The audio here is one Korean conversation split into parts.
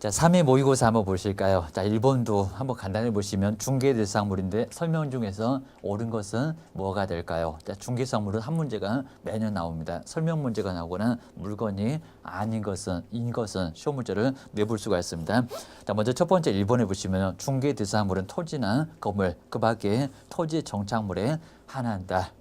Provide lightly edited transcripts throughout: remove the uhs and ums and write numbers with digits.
자, 3회 모의고사 한번 보실까요? 자, 1번도 한번 간단히 보시면 중개대상물인데 설명 중에서 옳은 것은 뭐가 될까요? 자, 중개상물은 한 문제가 매년 나옵니다. 설명 문제가 나오거나 물건이 아닌 것은, 인 것은 시험 문제를 내볼 수가 있습니다. 자, 먼저 첫 번째 1번에 보시면 중개대상물은 토지나 건물, 그 밖에 토지 정착물에 한한다.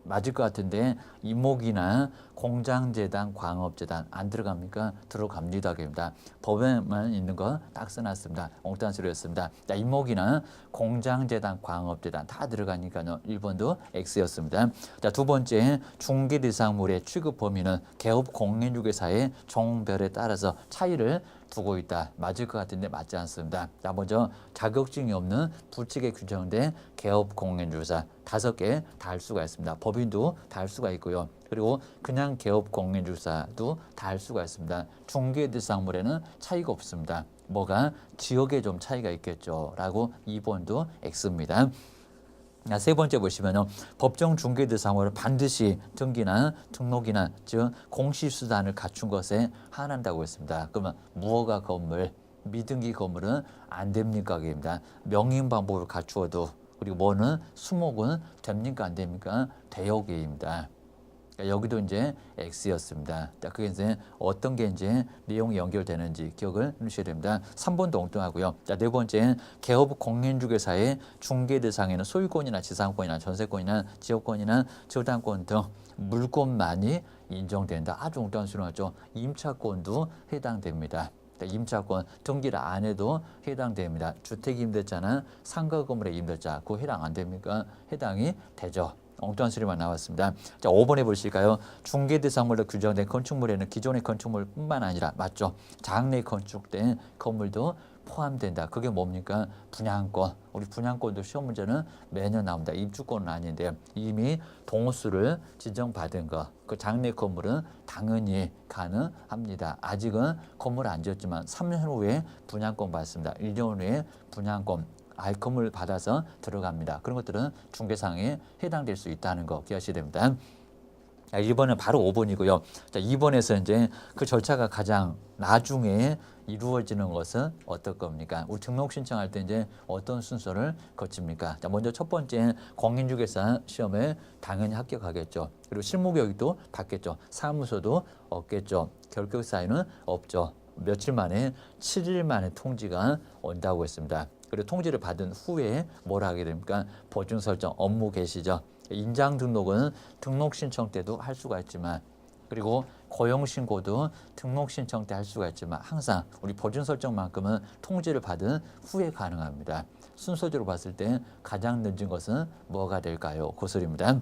맞을 것 같은데 이목이나 공장재단, 광업재단 안 들어갑니까? 들어갑니다. 입니다. 법에만 있는 거 딱 써놨습니다. 엉뚱한 소리였습니다. 자, 이목이나 공장재단, 광업재단 다 들어가니까요. 1번도 X였습니다. 자, 두 번째 중개대상물의 취급 범위는 개업 공인중개사의 종별에 따라서 차이를 두고 있다. 맞을 것 같은데 맞지 않습니다. 자, 먼저 자격증이 없는 부칙에 규정된 개업 공인중개사 5개 다 할 수가 있습니다. 법인도 다 할 수가 있고요. 그리고 그냥 개업 공인중개사도 다 할 수가 있습니다. 중개대상물에는 차이가 없습니다. 뭐가 지역에 좀 차이가 있겠죠. 라고 2번도 X입니다. 세 번째 보시면요. 법정 중개대상물은 반드시 등기나 등록이나 즉 공시수단을 갖춘 것에 한한다고 했습니다. 그러면 무허가 건물, 미등기 건물은 안 됩니까? 입니다. 명인 방법을 갖추어도 그리고 뭐는 수목은 됩니까? 안 됩니까? 되오게입니다. 여기도 이제 X였습니다. 자, 그게 이제 어떤 게 이제 내용이 연결되는지 기억을 해주셔야 됩니다. 3번도 엉뚱하고요. 자, 네 번째, 개업 공인중개사의 중개 대상에는 소유권이나 지상권이나 전세권이나 지역권이나 저당권 등 물권만이 인정된다. 아주 엉뚱한 수능하죠. 임차권도 해당됩니다. 임차권 등기를 안 해도 해당됩니다. 주택임대차나 상가 건물의 임대차 그거 해당 안 됩니까? 해당이 되죠. 엉뚱한 소리만 나왔습니다. 자, 5번에 보실까요? 중개대상물로 규정된 건축물에는 기존의 건축물뿐만 아니라 맞죠? 장래 건축된 건물도 포함된다. 그게 뭡니까? 분양권. 우리 분양권도 시험 문제는 매년 나옵니다. 입주권은 아닌데 이미 동호수를 지정받은 거. 그 장래 건물은 당연히 가능합니다. 아직은 건물 안 지었지만 3년 후에 분양권 받습니다. 1년 후에 분양권. 건물 받아서 들어갑니다. 그런 것들은 중개상에 해당될 수 있다는 거 기억하셔야 됩니다. 1번은 바로 5번이고요. 자, 2번에서 이제 그 절차가 가장 나중에 이루어지는 것은 어떨 겁니까? 우리 등록 신청할 때 이제 어떤 순서를 거칩니까? 자, 먼저 첫 번째 공인중개사 시험에 당연히 합격하겠죠. 그리고 실무교육도 받겠죠. 사무소도 얻겠죠. 결격 사유는 없죠. 며칠 만에 7일 만에 통지가 온다고 했습니다. 그리고 통지를 받은 후에 뭘 하게 됩니까? 보증 설정 업무 개시죠. 인장 등록은 등록 신청 때도 할 수가 있지만 그리고 고용 신고도 등록 신청 때 할 수가 있지만 항상 우리 보증 설정만큼은 통지를 받은 후에 가능합니다. 순서대로 봤을 때 가장 늦은 것은 뭐가 될까요? 고소리입니다.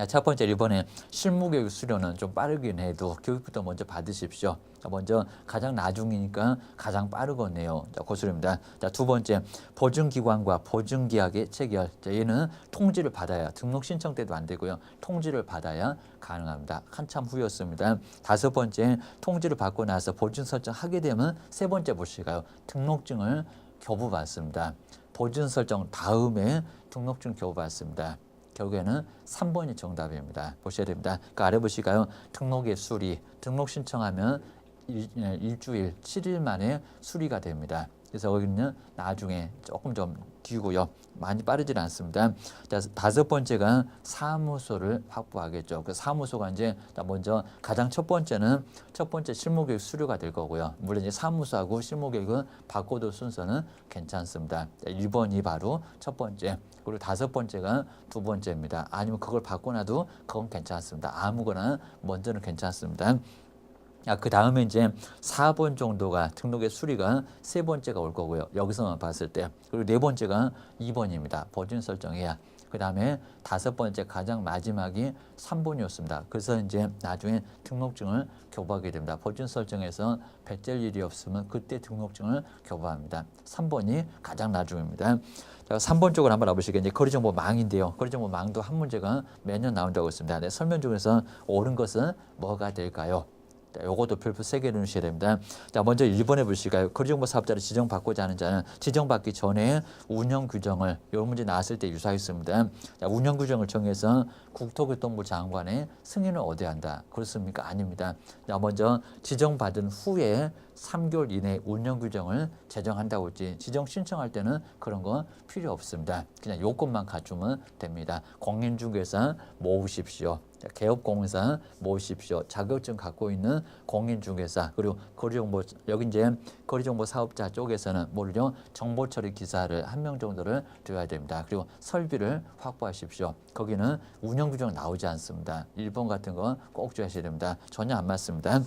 첫 번째 1번에 실무교육 수료는 좀 빠르긴 해도 교육부터 먼저 받으십시오. 자, 먼저 가장 나중이니까 가장 빠르겠네요. 자, 고수입니다. 자, 두 번째 보증기관과 보증계약의 체결. 자, 얘는 통지를 받아야 등록 신청 때도 안 되고요. 통지를 받아야 가능합니다. 한참 후였습니다. 다섯 번째 통지를 받고 나서 보증 설정하게 되면 세 번째 보실까요? 등록증을 교부받습니다. 보증 설정 다음에 등록증 교부받습니다. 결국에는 3번이 정답입니다. 보셔야 됩니다. 그 아래 보실까요? 등록의 수리, 등록 신청하면 일주일, 7일 만에 수리가 됩니다. 그래서 여기는 나중에 조금 좀 뒤고요. 많이 빠르지는 않습니다. 자, 다섯 번째가 사무소를 확보하겠죠. 그 사무소가 이제 먼저 가장 첫 번째는 첫 번째 실무교육 수료가 될 거고요. 물론 이제 사무소하고 실무교육은 바꿔도 순서는 괜찮습니다. 자, 1번이 바로 첫 번째. 그리고 다섯 번째가 두 번째입니다. 아니면 그걸 바꿔놔도 그건 괜찮습니다. 아무거나 먼저는 괜찮습니다. 그 다음에 이제 4번 정도가 등록의 수리가 세 번째가 올 거고요. 여기서만 봤을 때. 그리고 네 번째가 2번입니다. 보증 설정해야. 그 다음에 다섯 번째 가장 마지막이 3번이었습니다. 그래서 이제 나중에 등록증을 교부하게 됩니다. 보증 설정에서 배째일 일이 없으면 그때 등록증을 교부합니다. 3번이 가장 나중입니다. 자, 3번 쪽으로 한번 와보시겠는데 거리정보 망인데요. 거리정보 망도 한 문제가 매년 나온다고 했습니다. 네, 설명 중에서 옳은 것은 뭐가 될까요? 자, 요것도 별표 3개 넣으셔야 됩니다. 자, 먼저 1번에 보실까요? 거리정보 사업자를 지정받고자 하는 자는 지정받기 전에 운영 규정을, 요 문제 나왔을 때 유사했습니다. 자, 운영 규정을 정해서 국토교통부 장관의 승인을 얻어야 한다. 그렇습니까? 아닙니다. 자, 먼저 지정받은 후에 3개월 이내 운영 규정을 제정한다고 했지, 지정 신청할 때는 그런 거 필요 없습니다. 그냥 요건만 갖추면 됩니다. 공인중개사 모으십시오. 개업공사 모으십시오. 자격증 갖고 있는 공인중개사, 그리고 거리정보, 여기 이제 거리정보 사업자 쪽에서는 뭐를요? 정보처리 기사를 1명 정도를 둬야 됩니다. 그리고 설비를 확보하십시오. 거기는 운영 규정 나오지 않습니다. 1번 같은 거 꼭 줘야셔야 됩니다. 전혀 안 맞습니다.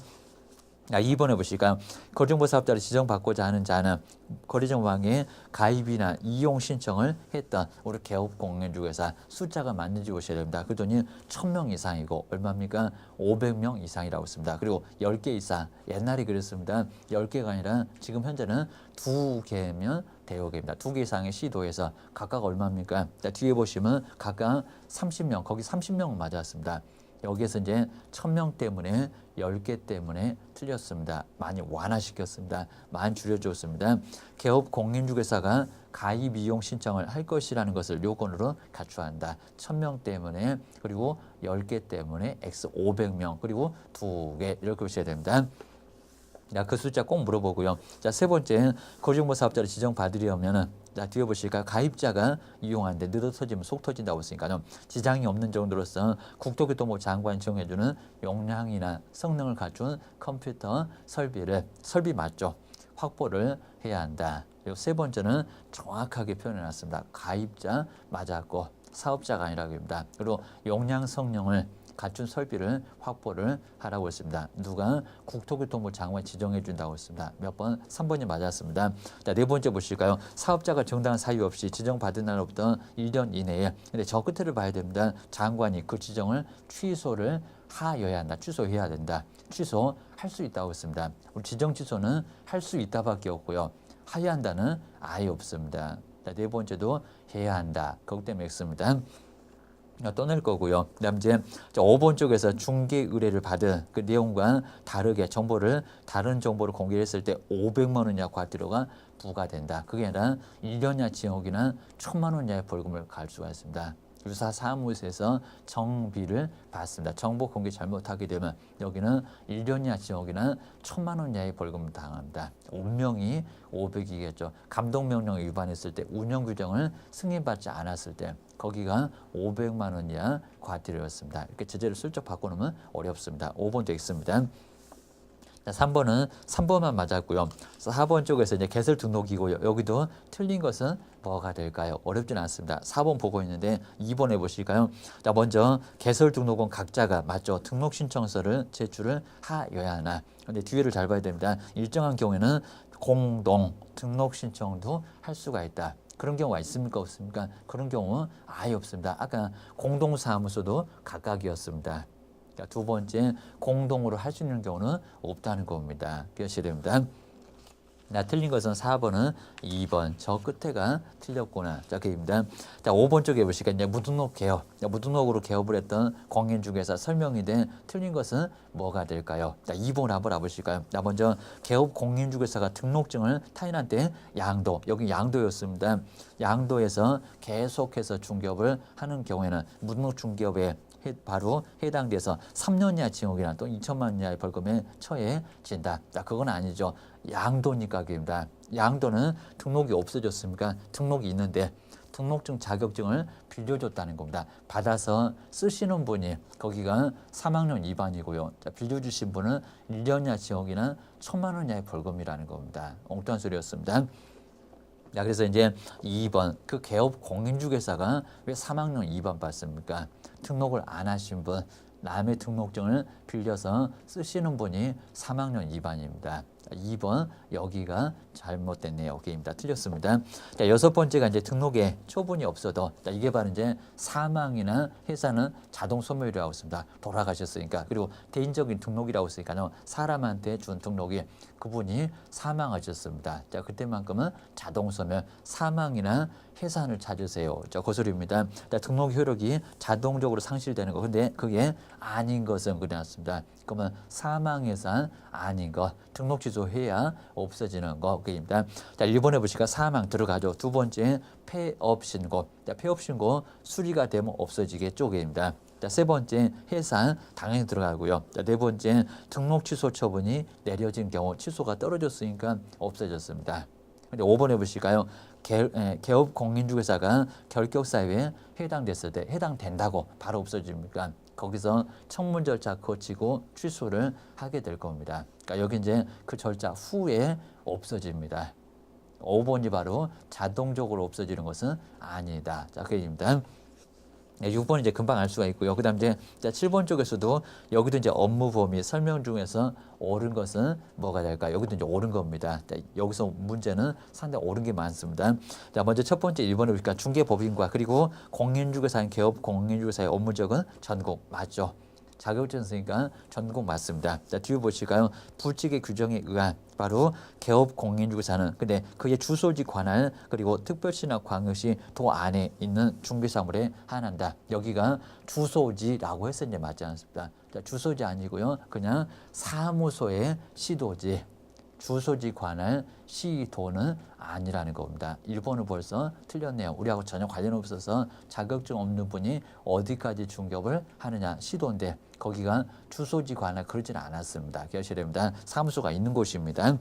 2번에 보실까요? 거리정보 사업자를 지정받고자 하는 자는 거리정보망에 가입이나 이용 신청을 했던 우리 개업공인중개사 숫자가 맞는지 보셔야 됩니다. 그 돈이 1000명 이상이고 얼마입니까? 500명 이상이라고 했습니다. 그리고 10개 이상, 옛날에 그랬습니다. 10개가 아니라 지금 현재는 2개면 대여개입니다. 2개 이상의 시도에서 각각 얼마입니까? 자, 뒤에 보시면 각각 30명, 거기 30명 맞았습니다. 여기에서 이제 1000명 때문에 10개 때문에 틀렸습니다. 많이 완화시켰습니다. 많이 줄여줬습니다. 개업 공인중개사가 가입 이용 신청을 할 것이라는 것을 요건으로 갖춰야 한다. 1000명 때문에, 그리고 10개 때문에 X 500명, 그리고 2개 이렇게 보셔야 됩니다. 자, 그 숫자 꼭 물어보고요. 자, 세 번째, 거리정보 사업자를 지정받으려면은, 자, 뒤에 보실까요? 가입자가 이용하는데 늘어 터지면 속 터진다고 했으니까요. 지장이 없는 정도로서 국토교통부 장관이 정해주는 용량이나 성능을 갖춘 컴퓨터 설비를, 설비 맞죠? 확보를 해야 한다. 그리고 세 번째는 정확하게 표현해놨습니다. 가입자 맞았고 사업자가 아니라고 합니다. 그리고 용량 성능을 갖춘 설비를 확보를 하라고 했습니다. 누가? 국토교통부 장관이 지정해 준다고 했습니다. 몇 번? 3번이 맞았습니다. 자, 네 번째 보실까요? 사업자가 정당한 사유 없이 지정받은 날로부터 1년 이내에, 근데 저 끝을 봐야 됩니다. 장관이 그 지정을 취소를 하여야 한다. 취소해야 된다. 취소할 수 있다고 했습니다. 우리 지정 취소는 할 수 있다밖에 없고요. 하여야 한다는 아예 없습니다. 자, 네 번째도 해야 한다. 그것 때문에 X입니다. 떠낼 거고요. 그다음 이제 5번 쪽에서 중개 의뢰를 받은 그 내용과 다르게 정보를, 다른 정보를 공개했을 때 500만 원 이하 과태료가 부과된다. 그게 아니라 1년 이하 징역이나 1000만 원 이하의 벌금을 가할 수가 있습니다. 유사 사무소에서 정비를 받습니다. 정보 공개 잘못하게 되면 여기는 1년 이하 징역이나 1000만 원 이하의 벌금을 당합니다. 운명이 500이겠죠. 감독명령 위반했을 때, 운영 규정을 승인받지 않았을 때 거기가 500만 원 이하 과태료였습니다. 이렇게 제재를 슬쩍 바꿔놓으면 어렵습니다. 5번도 X입니다. 자, 3번만 맞았고요. 4번 쪽에서 이제 개설 등록이고요. 여기도 틀린 것은 뭐가 될까요? 어렵진 않습니다. 4번 보고 있는데 2번 해보실까요? 자, 먼저 개설 등록은 각자가 맞죠. 등록 신청서를 제출을 하여야 하나. 근데 뒤에를 잘 봐야 됩니다. 일정한 경우에는 공동 등록 신청도 할 수가 있다. 그런 경우가 있습니까? 없습니까? 그런 경우는 아예 없습니다. 아까 공동사무소도 각각이었습니다. 두 번째, 공동으로 할 수 있는 경우는 없다는 겁니다. 기억하셔야 됩니다. 틀린 것은 4번은 2번, 저 끝에가 틀렸구나. 자, 그입니다. 자, 5번 쪽에 보시니까 이제 무등록 개업, 무등록으로 개업을 했던 공인중개사 설명이 된 틀린 것은 뭐가 될까요? 자, 2번 한번 알아보실까요? 자, 먼저 개업 공인중개사가 등록증을 타인한테 양도, 여기 양도였습니다. 양도에서 계속해서 중개업을 하는 경우에는 무등록 중개업에 바로 해당돼서 3년 이하 징역이나 또 2천만 원 이하의 벌금에 처해진다. 자, 그건 아니죠. 양도니까 그입니다. 양도는 등록이 없어졌습니까? 등록이 있는데 등록증 자격증을 빌려줬다는 겁니다. 받아서 쓰시는 분이 거기가 3학년 위반이고요. 자, 빌려주신 분은 1년 이하 징역이나 1000만 원 이하의 벌금이라는 겁니다. 엉뚱한 소리였습니다. 자, 그래서 이제 2번, 그 개업 공인중개사가 왜 3학년 위반 받습니까? 등록을 안 하신 분, 남의 등록증을 빌려서 쓰시는 분이 3학년 위반입니다. 2번 여기가 잘못됐네요. 오케이입니다. 틀렸습니다. 자, 여섯 번째가 이제 등록에 처분이 없어도 자, 이게 바로 이제 사망이나 해산은 자동 소멸이라고 했습니다. 돌아가셨으니까. 그리고 개인적인 등록이라고 했으니까요. 사람한테 준 등록이 그분이 사망하셨습니다. 자, 그때만큼은 자동 소멸, 사망이나 해산을 찾으세요. 자, 그 소리입니다. 자, 등록 효력이 자동적으로 상실되는 거. 근데 그게 아닌 것은 그래놨습니다. 그러면 사망 해산 아닌 것, 등록 취소해야 없어지는 거입니다. 자, 1번에 보시니까 사망 들어가죠. 두 번째 폐업 신고. 자, 폐업 신고 수리가 되면 없어지겠죠. 그입니다. 자, 세 번째 해산 당연히 들어가고요. 자, 네 번째 등록 취소 처분이 내려진 경우 취소가 떨어졌으니까 없어졌습니다. 근데 5번에 보실까요? 개업 공인중개사가 결격 사유에 해당됐을 때 해당된다고 바로 없어집니까? 거기서 청문 절차 거치고 취소를 하게 될 겁니다. 그러니까 여기 이제 그 절차 후에 없어집니다. 5번이 바로 자동적으로 없어지는 것은 아니다. 자, 그입니다. 6번 이제 금방 알 수가 있고요. 그다음 이제 7번 쪽에서도 여기도 이제 업무 범위 설명 중에서 옳은 것은 뭐가 될까? 여기도 이제 옳은 겁니다. 자, 여기서 문제는 상당히 옳은 게 많습니다. 자, 먼저 첫 번째 1번을 보니까 중개법인과 그리고 공인중개사인 개업 공인중개사의 업무적은 전국 맞죠? 자격증 쓰니까 전국 맞습니다. 자, 뒤에 보실까요? 불칙의 규정에 의한 바로 개업 공인중개사는 근데 그의 주소지 관할 그리고 특별시나 광역시 도 안에 있는 중개사물에 한한다. 여기가 주소지라고 해서 이제 맞지 않습니다. 자, 주소지 아니고요. 그냥 사무소의 시도지. 주소지 관할 시도는 아니라는 겁니다. 1번은 벌써 틀렸네요. 우리하고 전혀 관련 없어서 자격증 없는 분이 어디까지 중개업을 하느냐 시도인데 거기가 주소지 관할 그러지는 않았습니다. 기억하셔야 됩니다. 사무소가 있는 곳입니다.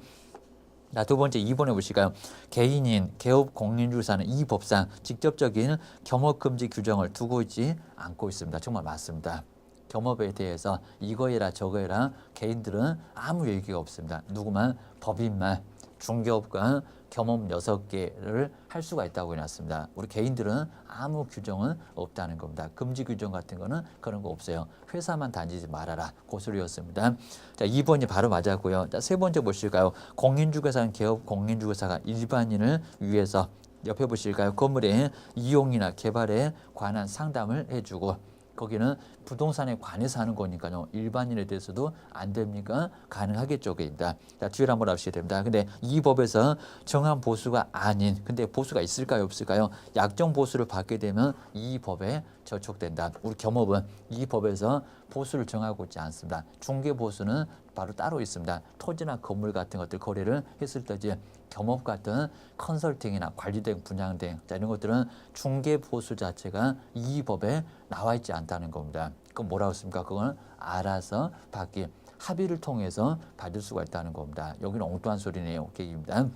자, 두 번째 2번에 보실까요? 개인인 개업 공인중개사는 이 법상 직접적인 겸업금지 규정을 두고 있지 않고 있습니다. 정말 맞습니다. 겸업에 대해서 이거 해라 저거 해라 개인들은 아무 얘기가 없습니다. 누구만 법인만 중개업과 겸업 6개를 할 수가 있다고 해놨습니다. 우리 개인들은 아무 규정은 없다는 겁니다. 금지 규정 같은 거는 그런 거 없어요. 회사만 다니지 말아라. 고소리였습니다. 자, 2번이 바로 맞았고요. 자, 세 번째 보실까요? 공인중개사는 개업 공인중개사가 일반인을 위해서 옆에 보실까요? 건물의 이용이나 개발에 관한 상담을 해주고 거기는 부동산에 관해서 하는 거니까요. 일반인에 대해서도 안 됩니까? 가능하겠죠. 그입니다. 자, 뒤를 한번 보시게 됩니다. 근데 이 법에서 정한 보수가 아닌, 근데 보수가 있을까요? 없을까요? 약정 보수를 받게 되면 이 법에 저촉된다. 우리 겸업은 이 법에서 보수를 정하고 있지 않습니다. 중개 보수는 바로 따로 있습니다. 토지나 건물 같은 것들 거래를 했을 때지 겸업 같은 컨설팅이나 관리 등 분양 등 이런 것들은 중개 보수 자체가 이 법에 나와 있지 않다는 겁니다. 그럼 뭐라고 했습니까? 그건 알아서 받기 합의를 통해서 받을 수가 있다는 겁니다. 여기는 엉뚱한 소리네요. 오케이입니다.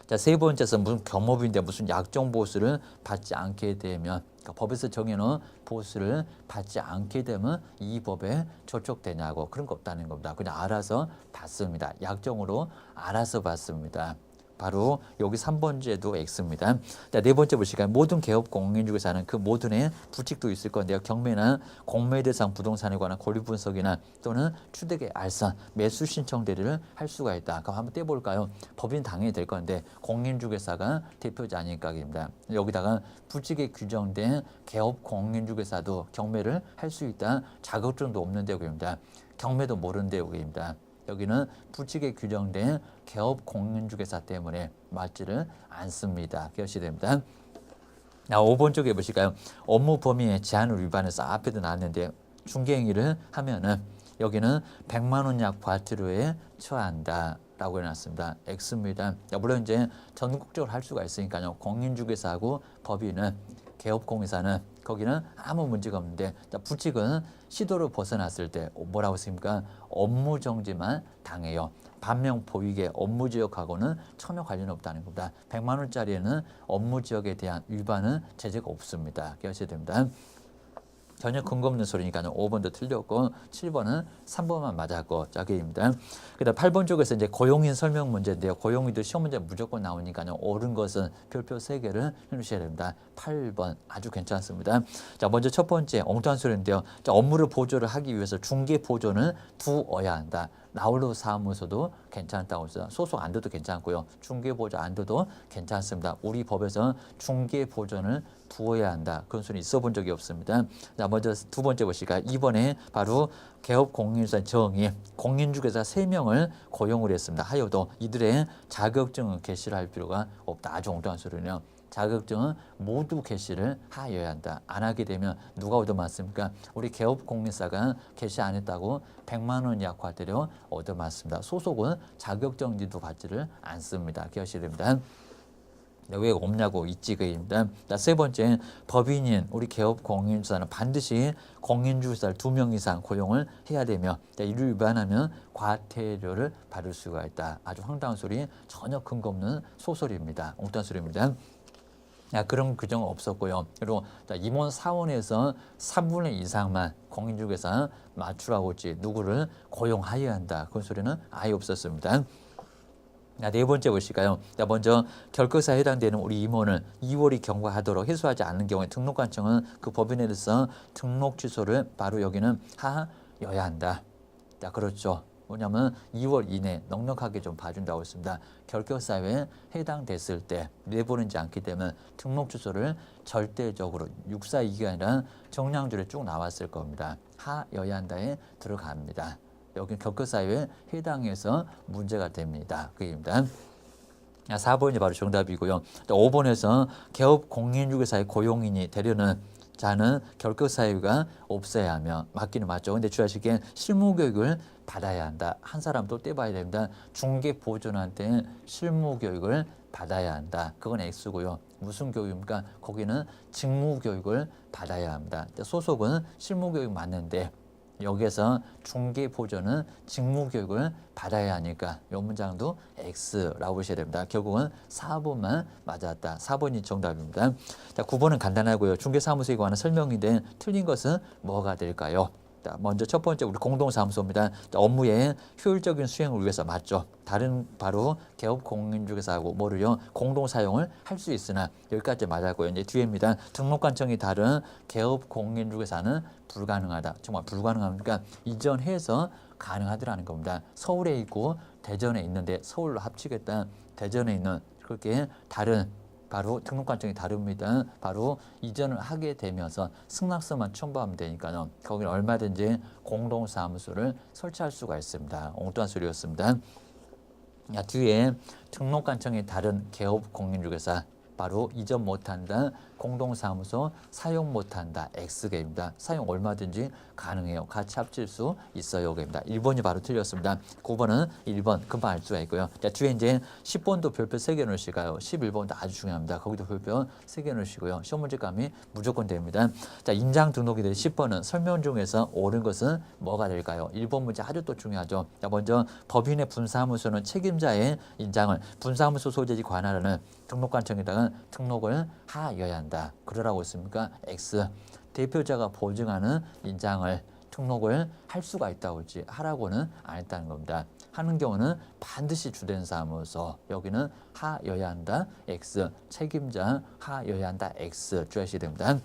자, 세 번째서 무슨 겸업인데 무슨 약정 보수를 받지 않게 되면 그러니까 법에서 정해놓은 보수를 받지 않게 되면 이 법에 저촉되냐고 그런 거 없다는 겁니다. 그냥 알아서 받습니다. 약정으로 알아서 받습니다. 바로 여기 3번째도 X입니다. 자, 네 번째 보실까요? 모든 개업 공인중개사는 그 모든의 부칙도 있을 건데요. 경매나 공매 대상 부동산에 관한 권리 분석이나 또는 취득의 알선, 매수 신청 대리를 할 수가 있다. 그럼 한번 떼볼까요? 법인 당연히 될 건데 공인중개사가 대표자니까입니다. 여기다가 부칙에 규정된 개업 공인중개사도 경매를 할 수 있다. 자격증도 없는데 여기입니다. 경매도 모르는데 여기입니다. 여기는 부칙에 규정된 개업 공인중개사 때문에 맞지를 않습니다. 기억하셔야 5번 쪽에 보실까요? 업무 범위의 제한을 위반해서 앞에도 나왔는데 중개행위를 하면은 여기는 100만 원 이하 과태료에 처한다. 라고 해놨습니다. X입니다. 물론 이제 전국적으로 할 수가 있으니까요. 공인중개사하고 법인은 개업공인사는 거기는 아무 문제가 없는데 부칙은 시도를 벗어났을 때 뭐라고 했습니까? 업무정지만 당해요. 반면 보이게 업무지역하고는 전혀 관련이 없다는 겁니다. 100만 원짜리에는 업무지역에 대한 위반은 제재가 없습니다. 기억하셔야 됩니다. 전혀 근거 없는 소리니까요. 5번도 틀렸고 7번은 3번만 맞았고 자기입니다. 그다음 8번 쪽에서 이제 고용인 설명 문제인데요. 고용인도 시험 문제 무조건 나오니까요. 옳은 것은 별표 3개를 해주셔야 됩니다. 8번 아주 괜찮습니다. 자, 먼저 첫 번째 엉뚱한 소리인데요. 자, 업무를 보조를 하기 위해서 중개 보조는 두어야 한다. 나홀로 사무소도 괜찮다고 했어요. 소속 안 둬도 괜찮고요. 중개보조 안 둬도 괜찮습니다. 우리 법에서 중개보조를 두어야 한다. 그런 소리 있어본 적이 없습니다. 자, 먼저 두 번째 보실까요? 이번에 바로 개업공인주사 정의 공인중개사 3명을 고용을 했습니다. 하여도 이들의 자격증을 개시를 할 필요가 없다. 아주 엉뚱한 소리네요. 자격증은 모두 개시를 하여야 한다. 안 하게 되면 누가 얻어맞습니까? 우리 개업공인사가 개시 안 했다고 100만 원 이하 과태료 얻어맞습니다. 소속은 자격정지도 받지를 않습니다. 개시됩니다. 왜 없냐고 있지 그입니다. 세 번째, 법인인 우리 개업공인주사는 반드시 공인중개사를 2명 이상 고용을 해야 되며 이를 위반하면 과태료를 받을 수가 있다. 아주 황당한 소리, 전혀 근거 없는 소설입니다. 엉뚱한 소리입니다. 그런 규정은 없었고요. 그리고 임원 사원에서 3분의 2 이상만 공인중개사 맞추라고 했지 누구를 고용하여야 한다. 그런 소리는 아예 없었습니다. 네 번째 보실까요? 먼저 결격사에 해당되는 우리 임원을 2월이 경과하도록 해소하지 않는 경우에 등록관청은 그 법인에 대해서 등록 취소를 바로 여기는 하여야 한다. 그렇죠. 뭐냐면 2월 이내 넉넉하게 좀 봐준다고 했습니다. 결격사유에 해당됐을 때 내보내지 않기 때문에 등록 취소를 절대적으로 642가 아니라 정량줄에 쭉 나왔을 겁니다. 하여야 한다에 들어갑니다. 여기 결격사유에 해당해서 문제가 됩니다. 그입니다. 4번이 바로 정답이고요. 5번에서 개업공인중개사의 고용인이 되려는 자는 결격사유가 없어야 하며 맞기는 맞죠. 근데 주의하시기엔 실무교육을 받아야 한다. 한 사람 또 떼봐야 됩니다. 중개보조한테 실무교육을 받아야 한다. 그건 X고요. 무슨 교육입니까? 거기는 직무교육을 받아야 합니다. 소속은 실무교육 맞는데 여기에서 중개보조는 직무교육을 받아야 하니까 이 문장도 X라고 보셔야 됩니다. 결국은 4번만 맞았다. 4번이 정답입니다. 자, 9번은 간단하고요. 중개사무소에 관한 설명인데 틀린 것은 뭐가 될까요? 자, 먼저 첫 번째 우리 공동사무소입니다. 자, 업무의 효율적인 수행을 위해서 맞죠. 다른 바로 개업공인중개사하고 뭐를요? 공동사용을 할 수 있으나 여기까지 맞았고요. 이제 뒤에입니다. 등록관청이 다른 개업공인중개사는 불가능하다. 정말 불가능합니까? 이전해서 가능하더라는 겁니다. 서울에 있고 대전에 있는데 서울로 합치겠다. 대전에 있는 그렇게 다른 바로 등록관청이 다릅니다. 바로 이전을 하게 되면서 승낙서만 첨부하면 되니까요. 거기는 얼마든지 공동사무소를 설치할 수가 있습니다. 엉뚱한 소리였습니다. 뒤에 등록관청이 다른 개업공인중개사 바로 이전 못한다. 공동사무소 사용 못한다. X개입니다. 사용 얼마든지 가능해요. 같이 합칠 수 있어요. 개입니다. 1번이 바로 틀렸습니다. 9번은 1번 금방 알 수가 있고요. 자, 뒤에 이제 10번도 별표 3개 넣으실까요? 11번도 아주 중요합니다. 거기도 별표 3개 넣으시고요. 시험 문제감이 무조건 됩니다. 자, 인장 등록이 될 10번은 설명 중에서 옳은 것은 뭐가 될까요? 1번 문제 아주 또 중요하죠. 자, 먼저 법인의 분사무소는 책임자의 인장을 분사무소 소재지 관할하는 등록관청에다가 등록을 하여야 한다. 그러라고 했습니까? X. 대표자가 보증하는 인장을 등록을 할 수가 있다고 했지 하라고는 안 했다는 겁니다. 하는 경우는 반드시 주된 사무소 여기는 하여야 한다. X. 책임자 하여야 한다. X. 주의하셔야 됩니다.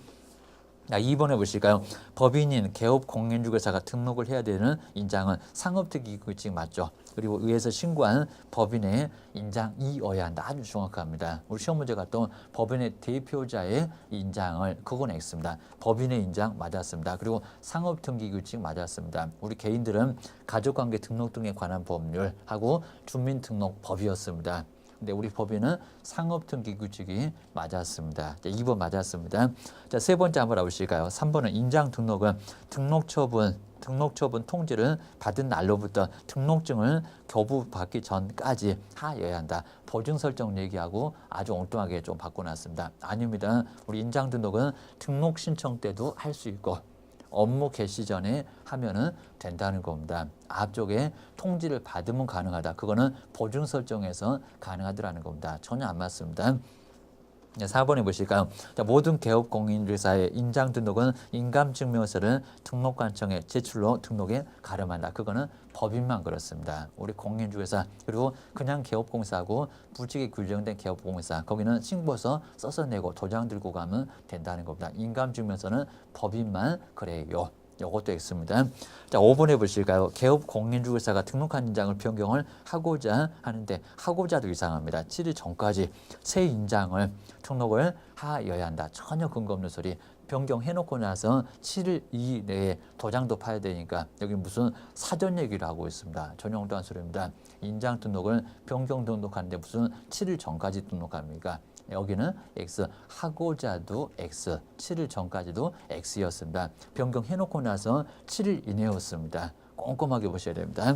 2번에 보실까요? 법인인 개업공인중개사가 등록을 해야 되는 인장은 상업특이규칙 맞죠? 그리고 의회에서 신고한 법인의 인장이어야 한다. 아주 정확합니다. 우리 시험 문제가 또 법인의 대표자의 인장을 그건 X입니다. 법인의 인장 맞았습니다. 그리고 상업등기규칙 맞았습니다. 우리 개인들은 가족관계 등록 등에 관한 법률하고 주민등록법이었습니다. 근데 우리 법인은 상업등기규칙이 맞았습니다. 자, 2번 맞았습니다. 자, 세 번째 한번 알아보실까요? 3번은 인장 등록은 등록처분 통지를 받은 날로부터 등록증을 교부받기 전까지 하여야 한다. 보증 설정 얘기하고 아주 엉뚱하게 좀 바꿔놨습니다. 아닙니다. 우리 인장 등록은 등록 신청 때도 할 수 있고 업무 개시 전에 하면은 된다는 겁니다. 앞쪽에 통지를 받으면 가능하다. 그거는 보증 설정에서 가능하더라는 겁니다. 전혀 안 맞습니다. 4번에 보실까요? 자, 모든 개업공인중개사의 인장 등록은 인감증명서를 등록관청에 제출로 등록에 가름한다. 그거는 법인만 그렇습니다. 우리 공인중개사 그리고 그냥 개업공사하고 부직에 규정된 개업공사 거기는 신고서 써서 내고 도장 들고 가면 된다는 겁니다. 인감증명서는 법인만 그래요. 이것도 X입니다. 자, 5번에 보실까요? 개업 공인중개사가 등록한 인장을 변경을 하고자 하는데 하고자도 이상합니다. 7일 전까지 새 인장을 등록을 하여야 한다. 전혀 근거 없는 소리. 변경해놓고 나서 7일 이내에 도장도 파야 되니까 여기 무슨 사전 얘기를 하고 있습니다. 전혀 엉뚱한 소리입니다. 인장 등록을 변경 등록하는데 무슨 7일 전까지 등록합니까? 여기는 X, 하고자도 X, 7일 전까지도 X였습니다. 변경해놓고 나서 7일 이내였습니다. 꼼꼼하게 보셔야 됩니다.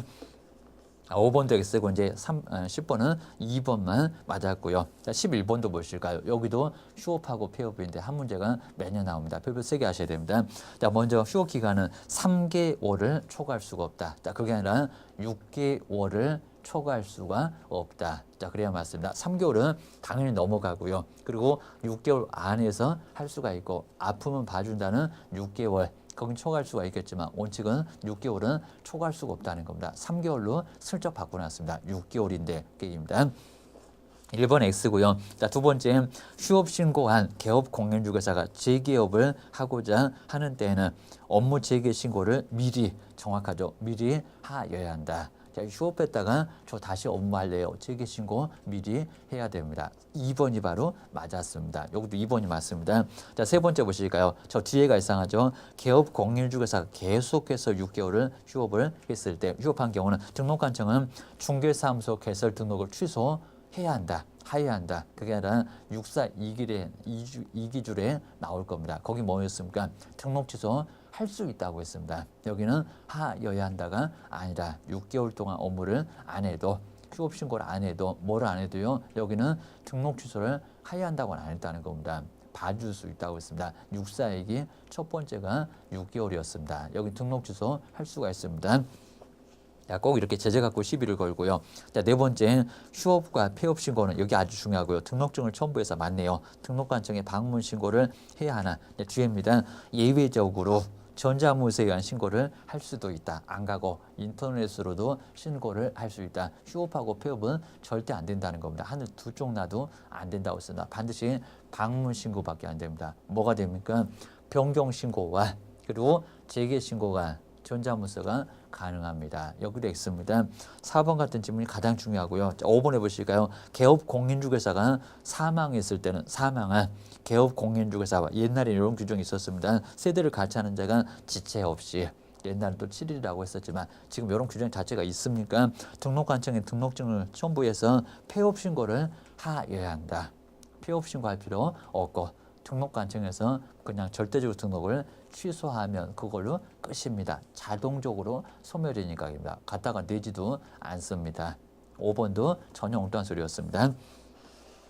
5번도 X고 이제 10번은 2번만 맞았고요. 자, 11번도 보실까요? 여기도 휴업하고 폐업인데 한 문제가 매년 나옵니다. 별표 3개 하셔야 됩니다. 자, 먼저 휴업 기간은 3개월을 초과할 수가 없다. 자, 그게 아니라 6개월을 초과할 수가 없다. 자, 그래야 맞습니다. 3개월은 당연히 넘어가고요. 그리고 6개월 안에서 할 수가 있고 아프면 봐준다는 6개월. 거긴 초과할 수가 있겠지만 원칙은 6개월은 초과할 수가 없다는 겁니다. 3개월로 슬쩍 바꿔놨습니다. 6개월인데 게임입니다. 1번 X고요. 자, 두 번째 휴업 신고한 개업 공인중개사가 재개업을 하고자 하는 때에는 업무 재개 신고를 미리 정확하죠. 미리 하여야 한다. 자, 휴업했다가 저 다시 업무할래요. 재개 신고 미리 해야 됩니다. 2번이 바로 맞았습니다. 여기도 2번이 맞습니다. 자, 세 번째 보실까요? 저 뒤에가 이상하죠. 개업 공인중개사가 계속해서 6개월을 휴업을 했을 때 휴업한 경우는 등록관청은 중개사무소 개설 등록을 취소해야 한다. 하여야 한다. 그게 아니라 642기줄에 나올 겁니다. 거기 뭐였습니까? 등록 취소 할 수 있다고 했습니다. 여기는 하여야 한다가 아니라 6개월 동안 업무를 안 해도 휴업 신고를 안 해도 뭘 안 해도요. 여기는 등록 취소를 하여야 한다고는 안 했다는 겁니다. 봐줄 수 있다고 했습니다. 642기 첫 번째가 6개월이었습니다. 여기 등록 취소 할 수가 있습니다. 자, 꼭 이렇게 제재 갖고 시비를 걸고요. 자, 네 번째 휴업과 폐업 신고는 여기 아주 중요하고요. 등록증을 첨부해서 맞네요. 등록관청에 방문 신고를 해야 하나. 네, 뒤에입니다. 예외적으로 전자무새에 의한 신고를 할 수도 있다. 안 가고 인터넷으로도 신고를 할 수 있다. 휴업하고 폐업은 절대 안 된다는 겁니다. 하늘 두 쪽 나도 안 된다고 했습니다. 반드시 방문 신고밖에 안 됩니다. 뭐가 됩니까? 변경 신고와 그리고 재개 신고가 전자문서가 가능합니다. 여기도 X입니다. 4번 같은 질문이 가장 중요하고요. 자, 5번 해보실까요? 개업 공인중개사가 사망했을 때는 사망한 개업 공인중개사와 옛날에 이런 규정이 있었습니다. 세대를 같이 하는 자가 지체 없이 옛날엔 또 7일이라고 했었지만 지금 이런 규정 자체가 있습니까? 등록관청에 등록증을 첨부해서 폐업 신고를 하여야 한다. 폐업 신고할 필요 없고 등록관청에서 그냥 절대적으로 등록을 취소하면 그걸로 끝입니다. 자동적으로 소멸이니까입니다. 갖다가 내지도 않습니다. 5번도 전혀 엉뚱한 소리였습니다.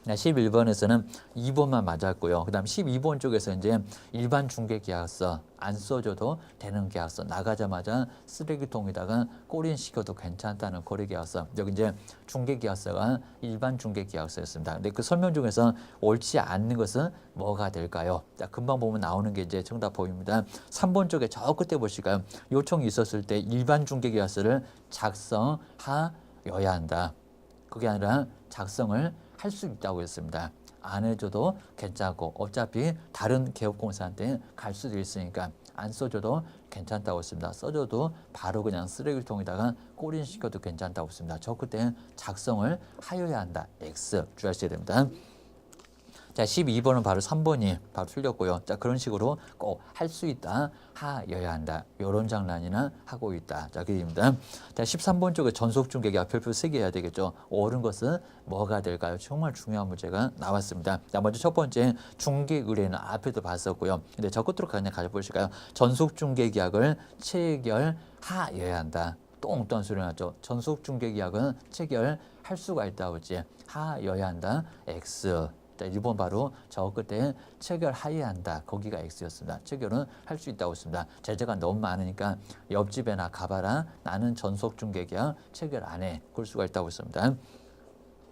11번에서는 2번만 맞았고요. 그 다음 12번 쪽에서 이제 일반 중개계약서 안 써줘도 되는 계약서 나가자마자 쓰레기통에다가 꼬린시켜도 괜찮다는 거래계약서. 여기 이제 중개계약서가 일반 중개계약서였습니다. 근데 그 설명 중에서 옳지 않는 것은 뭐가 될까요? 자, 금방 보면 나오는 게 이제 정답 보입니다. 3번 쪽에 저 끝에 보실까요? 요청이 있었을 때 일반 중개계약서를 작성하여야 한다. 그게 아니라 작성을 할 수 있다고 했습니다. 안 해줘도 괜찮고 어차피 다른 개업공사한테 갈 수도 있으니까 안 써줘도 괜찮다고 했습니다. 써줘도 바로 그냥 쓰레기통에다가 꼬린시켜도 괜찮다고 했습니다. 저 그때 작성을 하여야 한다. X 주의하셔야 됩니다. 자, 12번은 바로 3번이 바로 틀렸고요. 자, 그런 식으로 꼭 할 수 있다, 하여야 한다. 이런 장난이나 하고 있다. 자, 그입니다. 자, 13번 쪽에 전속중개계약 별표 3개 해야 되겠죠. 옳은 것은 뭐가 될까요? 정말 중요한 문제가 나왔습니다. 자, 먼저 첫 번째 중개의뢰는 앞에도 봤었고요. 근데 저 끝으로 그냥 가져보실까요? 전속중개계약을 체결하여야 한다. 또 엉뚱한 소리 나죠. 전속중개계약은 체결할 수가 있다고 했지. 하여야 한다. X. 자, 1번 바로 저 끝에 체결하여야 한다. 거기가 X였습니다. 체결은 할 수 있다고 했습니다. 제재가 너무 많으니까 옆집에나 가봐라. 나는 전속중개계약 체결 안 해. 그럴 수가 있다고 했습니다.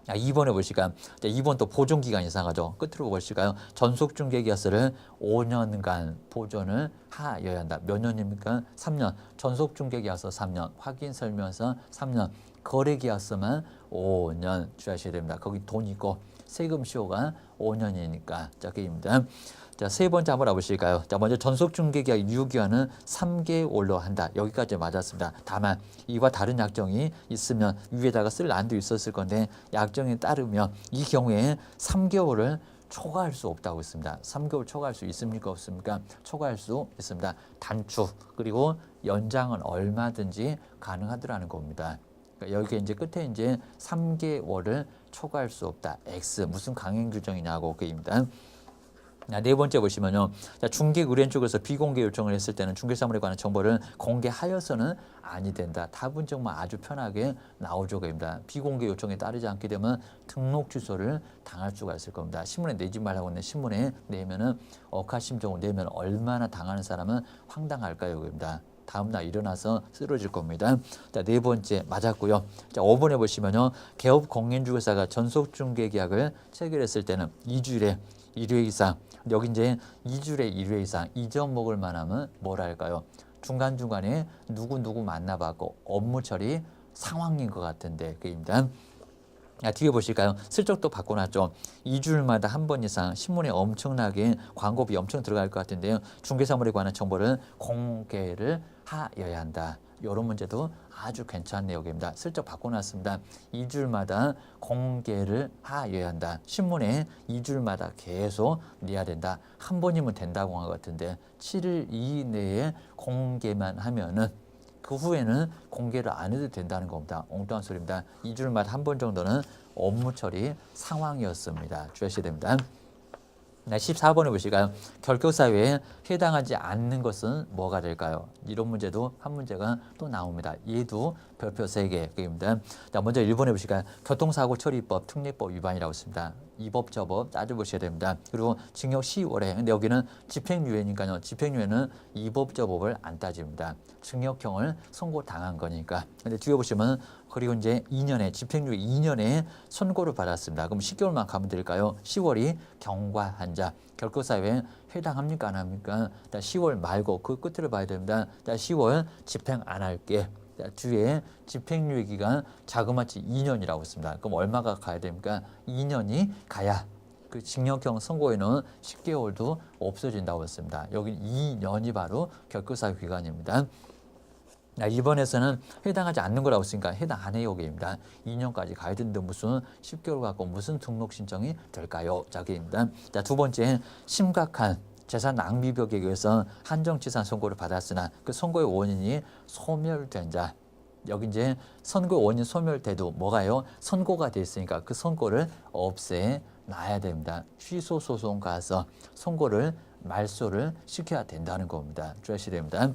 2번에 보실까요? 2번 또 보존기간 이상하죠. 끝으로 보실까요? 전속중개계약서를 5년간 보존을 하여야 한다. 몇 년입니까? 3년. 전속중개계약서 3년. 확인설명서 3년. 거래계약서만 5년 주의하셔야 됩니다. 거기 돈 있고 세금 시효가 5년이니까. 자, 그입니다. 자, 세 번째 한번 알아보실까요? 자, 먼저 전속중개계약 유효기한은 3개월로 한다. 여기까지 맞았습니다. 다만 이와 다른 약정이 있으면 위에다가 쓸 안도 있었을 건데 약정에 따르면 이 경우에 3개월을 초과할 수 없다고 했습니다. 3개월 초과할 수 있습니까? 없습니까? 초과할 수 있습니다. 단축 그리고 연장은 얼마든지 가능하더라는 겁니다. 그러니까 여기 이제 끝에 이제 3개월을 초과할 수 없다. X 무슨 강행 규정이냐고 그입니다. 네 번째 보시면요. 자, 중개 의뢰인 쪽에서 비공개 요청을 했을 때는 중개사물에 관한 정보를 공개하여서는 아니 된다. 답은 정말 아주 편하게 나오죠. 그입니다. 비공개 요청에 따르지 않게 되면 등록 취소를 당할 수가 있을 겁니다. 신문에 내지 말라고 했는데 신문에 내면은 억하심정을 내면 얼마나 당하는 사람은 황당할까요? 그입니다. 다음날 일어나서 쓰러질 겁니다. 자, 네 번째 맞았고요. 자, 5번에 보시면요. 개업 공인중개사가 전속중개 계약을 체결했을 때는 2주일에 1회 이상 여기 이제 2주일에 1회 이상 잊어먹을 만하면 뭐랄까요? 중간중간에 누구 만나봤고 업무 처리 상황인 것 같은데 그입니다. 뒤에 보실까요? 슬쩍 또 바꿔놨죠. 2주일마다 한 번 이상 신문에 엄청나게 광고비 엄청 들어갈 것 같은데요. 중개사물에 관한 정보를 공개를 하여야 한다. 이런 문제도 아주 괜찮은 내용입니다. 슬쩍 바꿔놨습니다. 2주일마다 공개를 하여야 한다. 신문에 2주일마다 계속 내야 된다. 한 번이면 된다고 한 것 같은데 7일 이내에 공개만 하면은 그 후에는 공개를 안 해도 된다는 겁니다. 엉뚱한 소리입니다. 2주일마다 한 번 정도는 업무 처리 상황이었습니다. 주의하셔야 됩니다. 14번에 보실까요? 결격사유에 해당하지 않는 것은 뭐가 될까요? 이런 문제도 한 문제가 또 나옵니다. 얘도 별표 3개입니다. 자, 먼저 1번에 보실까요? 교통사고 처리법 특례법 위반이라고 있습니다. 이 법 저 법 따져보셔야 됩니다. 그리고 징역 10월에 근데 여기는 집행유예니까요. 집행유예는 이 법 저 법을 안 따집니다. 징역형을 선고당한 거니까. 근데 뒤에 보시면 그리고 이제 2년에 집행유예 2년에 선고를 받았습니다. 그럼 10개월만 가면 될까요? 10월이 경과한 자 결격사유에 해당합니까 안 합니까? 10월 말고 그 끝을 봐야 됩니다. 10월 집행 안 할게. 뒤에 집행유예 기간 자그마치 2년이라고 했습니다. 그럼 얼마가 가야 됩니까? 2년이 가야 그 징역형 선고에는 10개월도 없어진다고 했습니다. 여기 2년이 바로 결격사유 기간입니다. 이번에서는 해당하지 않는 거라고 했으니까 해당 안 해요. 여기입니다. 2년까지 가야 되는데 무슨 10개월 갖고 무슨 등록 신청이 될까요? 자기입니다. 자, 두 번째 심각한 재산 낭비벽에 의해서 한정치산 선고를 받았으나 그 선고의 원인이 소멸된 자. 여기 이제 선고 원인 소멸돼도 뭐가요? 선고가 됐으니까 그 선고를 없애놔야 됩니다. 취소 소송 가서 선고를 말소를 시켜야 된다는 겁니다. 주의하셔야 됩니다.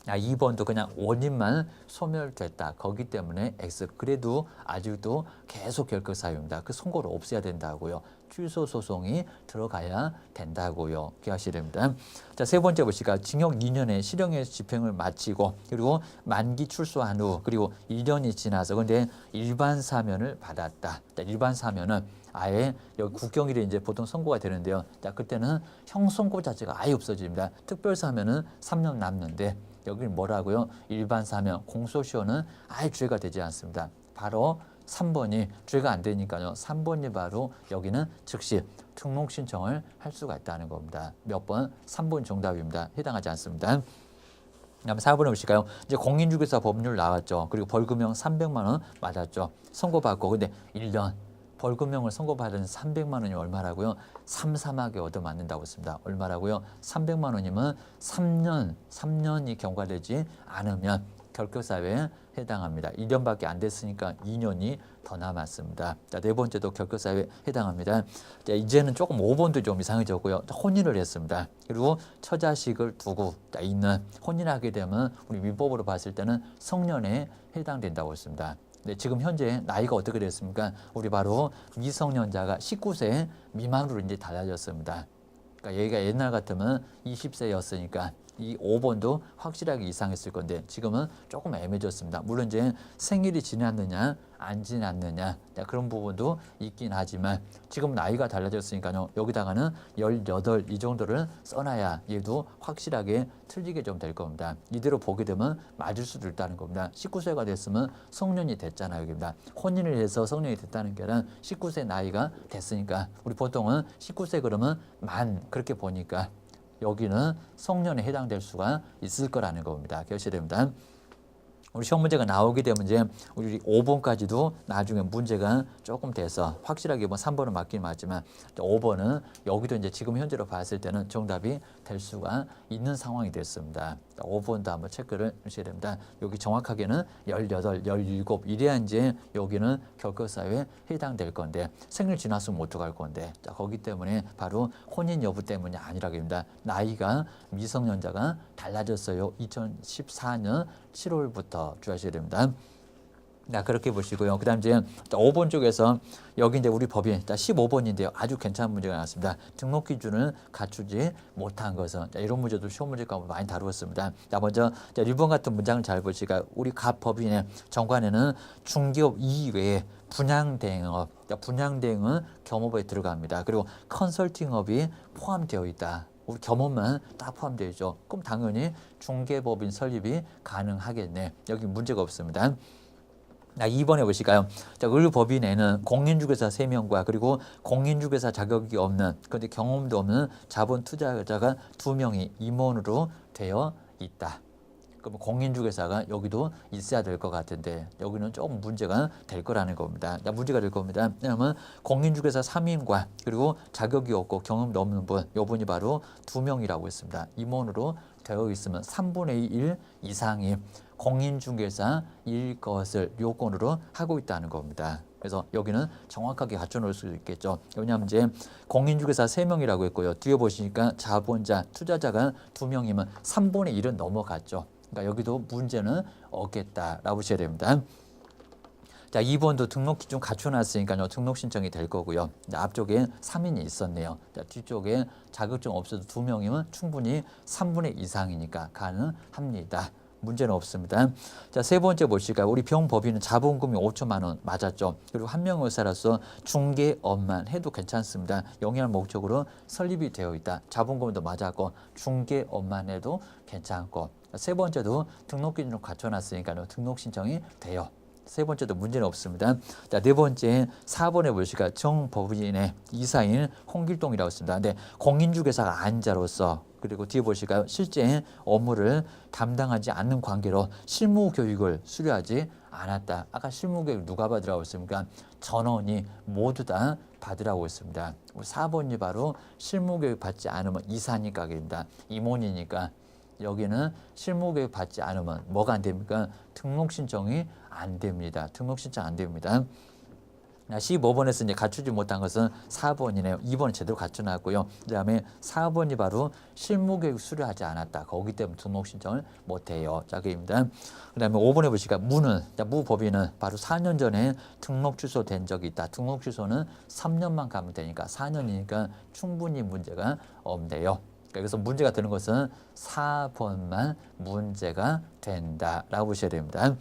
2번도 그냥 원인만 소멸됐다. 거기 때문에 X. 그래도 아직도 계속 결격사유입니다. 그 선고를 없애야 된다고요. 취소 소송이 들어가야 된다고요. 기억하셔야 됩니다. 자, 세 번째 보시까 징역 2년에 실형의 집행을 마치고 그리고 만기 출소한 후 그리고 1년이 지나서 근데 일반 사면을 받았다. 자, 일반 사면은 아예 여기 국경일에 이제 보통 선고가 되는데요. 자, 그때는 형 선고 자체가 아예 없어집니다. 특별 사면은 3년 남는데 여기는 뭐라고요? 일반 사면 공소시효는 아예 죄가 되지 않습니다. 바로 3번이 죄가 안 되니까요. 3번이 바로 여기는 즉시 등록 신청을 할 수가 있다는 겁니다. 몇 번? 3번 정답입니다. 해당하지 않습니다. 다음 4번에 보실까요? 이제 공인중개사 법률 나왔죠. 그리고 벌금형 300만 원 맞았죠. 선고받고 근데 1년 벌금형을 선고받은 300만 원이 얼마라고요? 삼삼하게 얻어맞는다고 했습니다. 얼마라고요? 300만 원이면 3년이 경과되지 않으면 결격사유에 해당합니다. 1년밖에 안 됐으니까 2년이 더 남았습니다. 자, 네 번째도 결격사유에 해당합니다. 자, 이제는 조금 5번도 좀 이상해졌고요. 혼인을 했습니다. 그리고 처자식을 두고 있는 혼인하게 되면 우리 민법으로 봤을 때는 성년에 해당된다고 했습니다. 네, 지금 현재 나이가 어떻게 됐습니까? 우리 바로 미성년자가 19세 미만으로 이제 달라졌습니다. 그러니까 얘가 옛날 같으면 20세였으니까 이 5번도 확실하게 이상했을 건데 지금은 조금 애매해졌습니다. 물론 이제 생일이 지났느냐 안 지났느냐 그런 부분도 있긴 하지만 지금 나이가 달라졌으니까요. 여기다가는 18 이 정도를 써놔야 얘도 확실하게 틀리게 좀 될 겁니다. 이대로 보게 되면 맞을 수도 있다는 겁니다. 19세가 됐으면 성년이 됐잖아요. 여기입니다. 혼인을 해서 성년이 됐다는 게 아니라 19세 나이가 됐으니까 우리 보통은 19세 그러면 만 그렇게 보니까 여기는 성년에 해당될 수가 있을 거라는 겁니다. 결실됩니다. 우리 시험 문제가 나오게 되면 이제 우리 5번까지도 나중에 문제가 조금 돼서 확실하게 뭐 3번은 맞긴 맞지만 5번은 여기도 이제 지금 현재로 봤을 때는 정답이 될 수가 있는 상황이 됐습니다. 5번도 한번 체크를 하셔야 됩니다. 여기 정확하게는 18, 17 이래야 이제 여기는 결격사유에 해당될 건데 생일 지났으면 어떡할 건데 자, 거기 때문에 바로 혼인 여부 때문이 아니라입니다. 나이가 미성년자가 달라졌어요. 2014년 7월부터 주하셔야 됩니다. 자, 그렇게 보시고요. 그 다음 이제 5번 쪽에서 여기 이제 우리 법인 15번인데요. 아주 괜찮은 문제가 나왔습니다. 등록 기준을 갖추지 못한 것은 자, 이런 문제도 시험 문제 가운데 많이 다루었습니다. 자, 먼저 1번 같은 문장을 잘 보시니까 우리 각 법인의 정관에는 중개업 이외에 분양대행업, 분양대행은 겸업에 들어갑니다. 그리고 컨설팅업이 포함되어 있다. 우리 겸업만 딱 포함되어 있죠. 그럼 당연히 중개법인 설립이 가능하겠네. 여기 문제가 없습니다. 2번에 보실까요? 자, 의료법인에는 공인중개사 3명과 그리고 공인중개사 자격이 없는 그런데 경험도 없는 자본 투자자가 2명이 임원으로 되어 있다. 그럼 공인중개사가 여기도 있어야 될 것 같은데 여기는 조금 문제가 될 거라는 겁니다. 자, 문제가 될 겁니다. 왜냐하면 공인중개사 3인과 그리고 자격이 없고 경험도 없는 분, 요분이 바로 2명이라고 했습니다. 임원으로 되어 있으면 3분의 1 이상이 공인중개사일 것을 요건으로 하고 있다는 겁니다. 그래서 여기는 정확하게 갖춰놓을 수 있겠죠. 왜냐하면 이제 공인중개사 3명이라고 했고요. 뒤에 보시니까 자본자, 투자자가 2명이면 3분의 1은 넘어갔죠. 그러니까 여기도 문제는 없겠다라고 보셔야 됩니다. 자, 2번도 등록 기준 갖춰놨으니까요. 등록 신청이 될 거고요. 앞쪽에 3인이 있었네요. 자, 뒤쪽에 자격증 없어도 2명이면 충분히 3분의 이상이니까 가능합니다. 문제는 없습니다. 자, 세 번째 보실까요? 우리 병법인은 자본금이 5천만 원 맞았죠. 그리고 한 명 의사로서 중개업만 해도 괜찮습니다. 영위할 목적으로 설립이 되어 있다. 자본금도 맞았고 중개업만 해도 괜찮고 세 번째도 등록 기준을 갖춰놨으니까요. 등록 신청이 돼요. 세 번째도 문제는 없습니다. 자, 네 번째 4번에 보실까요? 정법인의 이사인 홍길동이라고 했습니다. 근데 공인중개사가 아닌 자로서 그리고 뒤에 보실까요? 실제 업무를 담당하지 않는 관계로 실무 교육을 수료하지 않았다. 아까 실무 교육 누가 받으라고 했습니까? 전원이 모두 다 받으라고 했습니다. 4번이 바로 실무 교육 받지 않으면 이사니까 입니다. 임원이니까 여기는 실무 교육 받지 않으면 뭐가 안 됩니까? 등록 신청이 안 됩니다. 등록 신청 안 됩니다. 15번에서 이제 갖추지 못한 것은 4번이네요. 2번은 제대로 갖춰놨고요. 그 다음에 4번이 바로 실무교육 수료하지 않았다. 거기 때문에 등록 신청을 못해요. 자, 그입니다. 그 다음에 5번에 보시니까 무는, 무법인은 바로 4년 전에 등록 취소된 적이 있다. 등록 취소는 3년만 가면 되니까 4년이니까 충분히 문제가 없네요. 그래서 문제가 되는 것은 4번만 문제가 된다라고 보셔야 됩니다.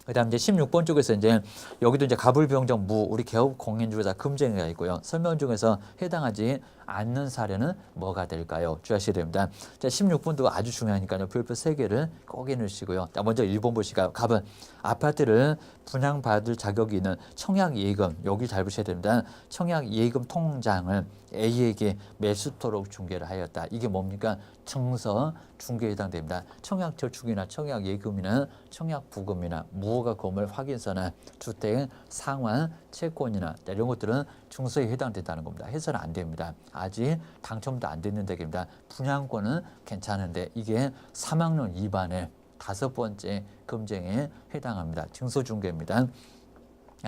그 다음 이제 16번 쪽에서 이제 여기도 이제 가불병정 무 우리 개업 공인중개사 금쟁이가 있고요. 설명 중에서 해당하지 않는 사례는 뭐가 될까요? 주의하셔야 됩니다. 자, 16번도 아주 중요하니까요. 별표 3개를 꼭 해놓으시고요. 자, 먼저 1번 보시까 갑은 아파트를 분양받을 자격이 있는 청약예금 여기 잘 보셔야 됩니다. 청약예금 통장을 A에게 매수토록 중개를 하였다. 이게 뭡니까? 증서 중개에 해당됩니다. 청약저축이나 청약예금이나 청약부금이나 무허가 건물 확인서나 주택 상환 채권이나 이런 것들은 증서에 해당된다는 겁니다. 해서는 안 됩니다. 아직 당첨도 안 됐는 데입니다. 분양권은 괜찮은데 이게 3학년 2반의 5번째 금쟁에 해당합니다. 증서중개입니다.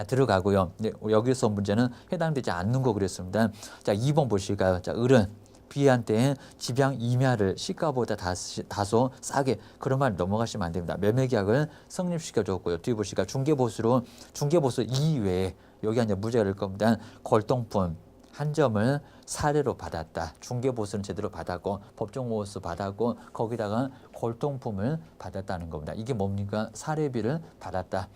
들어가고요. 네, 여기서 문제는 해당되지 않는 거 그랬습니다. 자, 2번 보실까요? 자, 을은 B한테 집양 임야를 시가보다 다소 싸게 그런 말 넘어가시면 안 됩니다. 매매계약을 성립시켜줬고요. 뒤에 보실까요? 중개보수 이외에 여기 이제 문제가 될 겁니다. 걸동품, 한 점을 사례로 받았다. 중개보수는 제대로 받았고 법정보수 받았고 거기다가 골동품을 받았다는 겁니다. 이게 뭡니까? 사례비를 받았다.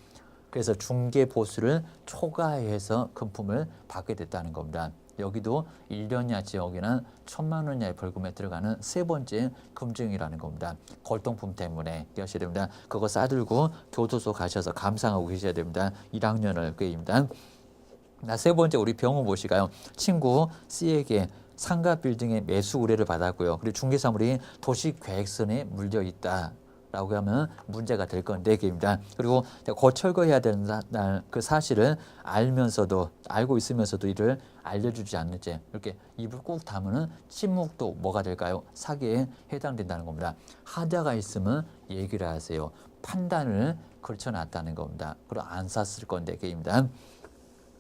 그래서 중개보수를 초과해서 금품을 받게 됐다는 겁니다. 여기도 1년 이하 징역이나 1,000만 원 이하의 벌금에 들어가는 세 번째 금증이라는 겁니다. 골동품 때문에 하셔야 됩니다. 그거 싸들고 교도소 가셔서 감상하고 계셔야 됩니다. 1학년을 꾀입니다. 세 번째 우리 병호 보시가요. 친구 C에게 상가 빌딩의 매수 의뢰를 받았고요. 그리고 중개사물이 도시계획선에 물려 있다. 라고 하면 문제가 될 건 4개입니다. 그리고 곧 철거해야 되는 그 사실을 알고 있으면서도 이를 알려주지 않는 채 이렇게 입을 꾹 다무는 침묵도 뭐가 될까요? 사기에 해당된다는 겁니다. 하자가 있으면 얘기를 하세요. 판단을 걸쳐놨다는 겁니다. 그리고 안 샀을 건데 게임입니다.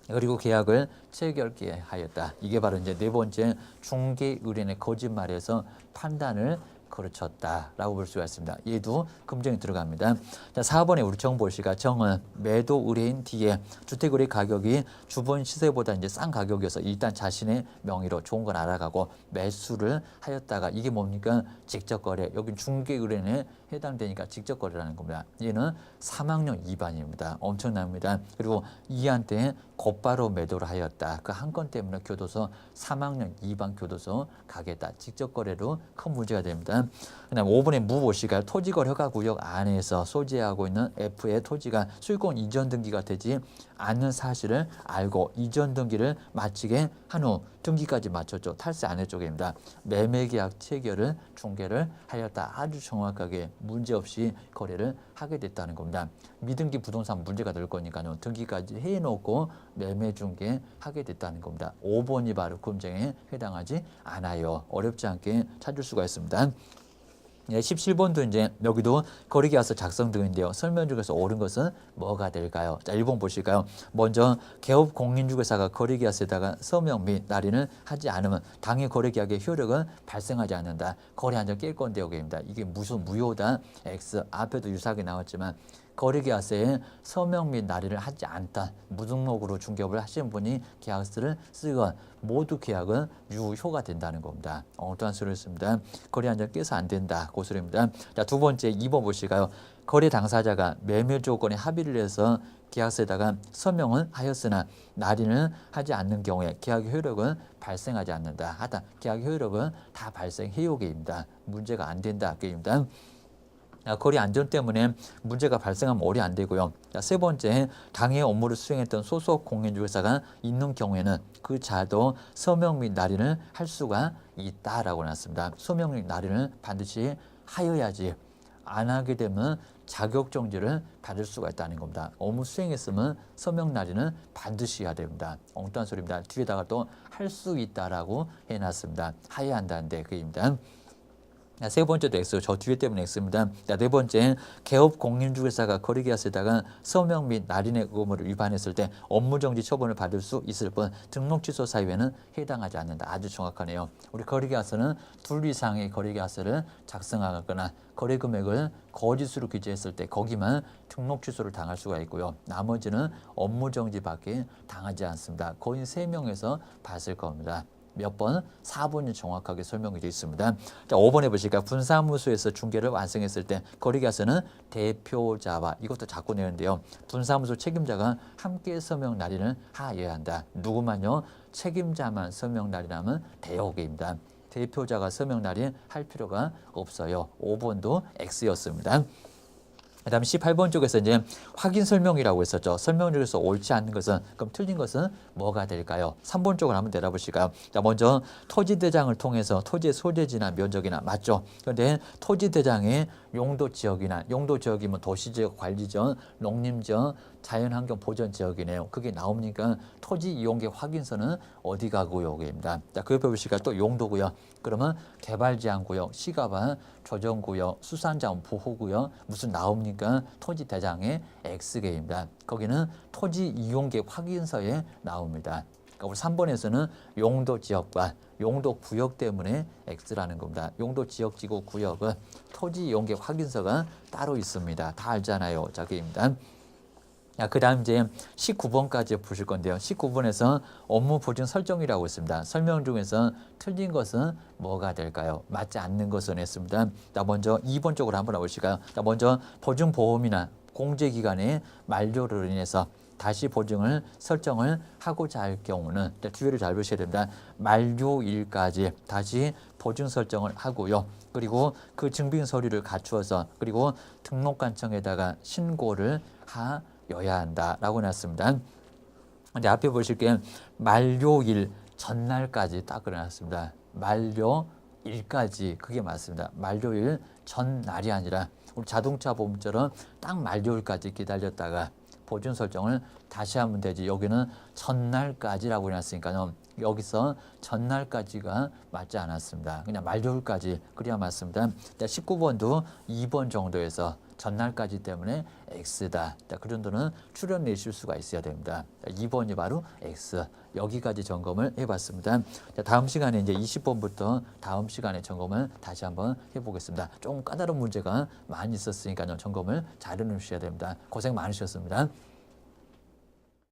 그리고 계약을 체결케 하였다. 이게 바로 이제 네 번째 중개 의뢰인의 거짓말에서 판단을 거르쳤다라고 볼 수가 있습니다. 얘도 금정이 들어갑니다. 자, 4번에 우리 정보 씨가 정은 매도 의뢰인 뒤에 주택 의뢰 가격이 주변 시세보다 이제 싼 가격이어서 일단 자신의 명의로 좋은 건 알아가고 매수를 하였다가 이게 뭡니까? 직접 거래. 여긴 중개 의뢰인에 해당되니까 직접 거래라는 겁니다. 얘는 3학년 2반입니다. 엄청납니다. 그리고 이한테 곧바로 매도를 하였다. 그 한 건 때문에 교도소 3학년 2반 교도소 가겠다. 직접 거래로 큰 문제가 됩니다. 그다음 5번에 무보시가 토지거래 허가구역 안에서 소지하고 있는 F의 토지가 소유권 이전 등기가 되지 않는 사실을 알고 이전 등기를 마치게 한 후 등기까지 마쳤죠. 탈세 안 했쪽입니다. 매매계약 체결을 중개를 하였다. 아주 정확하게 문제없이 거래를 하게 됐다는 겁니다. 미등기 부동산 문제가 될 거니까요. 등기까지 해놓고 매매 중개 하게 됐다는 겁니다. 5번이 바로 금정에 해당하지 않아요. 어렵지 않게 찾을 수가 있습니다. 17번도 이제 여기도 거래계약서 작성 등인데요. 설명 중에서 옳은 것은 뭐가 될까요? 자, 1번 보실까요? 먼저 개업 공인중개사가 거래계약서에다가 서명 및 날인을 하지 않으면 당해 거래계약의 효력은 발생하지 않는다. 거래 한정 깰 건데 여기입니다. 이게 무슨 무효다. X 앞에도 유사하게 나왔지만 거래계약서에 서명 및 날인을 하지 않다. 무등록으로 중개업을 하시는 분이 계약서를 쓰건 모두 계약은 유효가 된다는 겁니다. 엉뚱한 소리를 씁니다. 거래 한정 깨서 안 된다. 그 소리입니다. 자, 두 번째 2번 보실까요? 거래 당사자가 매매 조건에 합의를 해서 계약서에다가 서명을 하였으나 날인을 하지 않는 경우에 계약의 효력은 발생하지 않는다. 하다 계약의 효력은 다 발생해요계입니다. 문제가 안 된다. 게임입니다. 거래 안전 때문에 문제가 발생하면 오래 안 되고요. 자, 세 번째, 당해 업무를 수행했던 소속 공인중개사가 있는 경우에는 그 자도 서명 및 날인을 할 수가 있다라고 나왔습니다. 서명 및 날인을 반드시 하여야지 안 하게 되면 자격정지를 받을 수가 있다는 겁니다. 업무 수행했으면 서명 날인은 반드시 해야 됩니다. 엉뚱한 소리입니다. 뒤에다가 또 할 수 있다라고 해놨습니다. 하여야 한다는데 그입니다. 세 번째도 X, 저 뒤에 때문에 X입니다. 자, 네 번째, 개업 공인중개사가 거래계약서에다가 서명 및 날인의 의무를 위반했을 때 업무정지 처분을 받을 수 있을 뿐 등록 취소 사유에는 해당하지 않는다. 아주 정확하네요. 우리 거래계약서는 둘 이상의 거래계약서를 작성하거나 거래 금액을 거짓으로 기재했을 때 거기만 등록 취소를 당할 수가 있고요. 나머지는 업무정지밖에 당하지 않습니다. 거의 3명에서 봤을 겁니다. 몇 번? 4번이 정확하게 설명이 되어 있습니다. 자, 5번에 보시니까 분사무소에서 중개를 완성했을 때 거래계약서는 대표자와 이것도 자꾸 내는데요. 분사무소 책임자가 함께 서명 날인을 하여야 한다. 누구만요? 책임자만 서명 날인하면 대여기입니다. 대표자가 서명 날인 할 필요가 없어요. 5번도 X였습니다. 그 다음에 18번 쪽에서 이제 확인 설명이라고 했었죠. 설명 중에서 옳지 않는 것은, 그럼 틀린 것은 뭐가 될까요? 3번 쪽을 한번 내다보실까요? 자, 먼저 토지대장을 통해서 토지의 소재지나 면적이나 맞죠? 그런데 토지대장의 용도지역이나 용도지역이면 도시지역, 관리지역, 농림지역, 자연환경 보전지역이네요. 그게 나옵니까? 토지 이용계 확인서는 어디 가고요? 여기입니다. 자, 그 옆에 보시니까 또 용도고요. 그러면 개발제한구역, 시가반, 조정구역, 수산자원 보호구역 무슨 나옵니까? 토지대장의 X개입니다. 거기는 토지 이용계 확인서에 나옵니다. 그러니까 우리 3번에서는 용도지역과 용도구역 때문에 X라는 겁니다. 용도지역지구 구역은 토지 이용계 확인서가 따로 있습니다. 다 알잖아요. 자, 그입니다. 그다음 이제 19번까지 보실 건데요. 19번에서 업무 보증 설정이라고 있습니다. 설명 중에서 틀린 것은 뭐가 될까요? 맞지 않는 것은 했습니다. 자, 먼저 2번 쪽으로 한번 와보실까요? 자, 먼저 보증보험이나 공제기간의 만료로 인해서 다시 보증을 설정을 하고자 할 경우는 주의를 잘 보셔야 됩니다. 만료일까지 다시 보증 설정을 하고요. 그리고 그 증빙 서류를 갖추어서 그리고 등록관청에다가 신고를 하여야 한다라고 놨습니다. 근데 앞에 보실게요. 만료일 전날까지 딱 그려놨습니다. 만료일까지 그게 맞습니다. 만료일 전날이 아니라 우리 자동차 보험처럼 딱 만료일까지 기다렸다가 보증 설정을 다시 하면 되지. 여기는 전날까지라고 해놨으니까요. 여기서 전날까지가 맞지 않았습니다. 그냥 만료일까지 그래야 맞습니다. 19번도 2번 정도에서 전날까지 때문에 X다. 그 정도는 출연낼 실수가 있어야 됩니다. 2번이 바로 X. 여기까지 점검을 해봤습니다. 다음 시간에 이제 20번부터 다음 시간에 점검을 다시 한번 해보겠습니다. 좀 까다로운 문제가 많이 있었으니까요. 점검을 잘 해놓으셔야 됩니다. 고생 많으셨습니다.